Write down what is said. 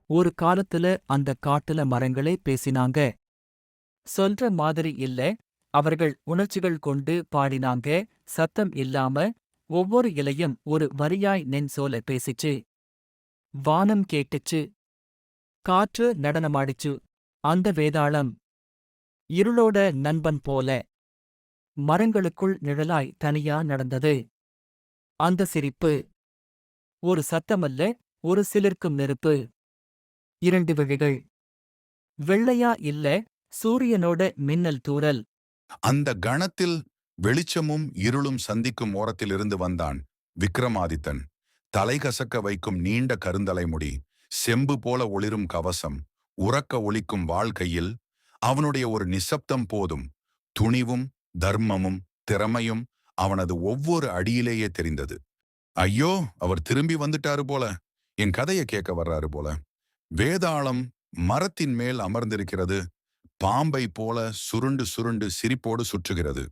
ஒரு காலத்துல அந்த காட்டுல மரங்களே பேசினாங்க. சொல்ற மாதிரி இல்ல, அவர்கள் உணர்ச்சிகள் கொண்டு பாடினாங்க, சத்தம் இல்லாம, ஒவ்வொரு இலையும் ஒரு வரியாய் நெஞ்சோல பேசிச்சு. வானம் கேட்டுச்சு, காற்று நடனமாடிச்சு. அந்த வேதாளம் இருளோட நண்பன் போல மரங்களுக்குள் நிழலாய் தனியா நடந்தது. அந்த சிரிப்பு ஒரு சத்தமல்ல, ஒரு சிலிர்க்கும் நெருப்பு. இரண்டு விழிகள், வெள்ளையா இல்ல, சூரியனோட மின்னல் தூறல். அந்த கணத்தில் வெளிச்சமும் இருளும் சந்திக்கும் ஓரத்தில் இருந்து வந்தான் விக்ரமாதித்தன். தலைகசக்க வைக்கும் நீண்ட கருந்தலை முடி, செம்பு போல ஒளிரும் கவசம், உறக்க ஒலிக்கும் வாழ்க்கையில் அவனுடைய ஒரு நிசப்தம் போதும். துணிவும் தர்மமும் திறமையும் அவனது ஒவ்வொரு அடியிலேயே தெரிந்தது. ஐயோ, அவர் திரும்பி வந்துட்டாரு போல, என் கதையை கேட்க வர்றாரு போல. வேதாளம் மரத்தின் மேல் அமர்ந்திருக்கிறது, பாம்பை போல சுருண்டு சுருண்டு சிரிப்போடு சுற்றுகிறது.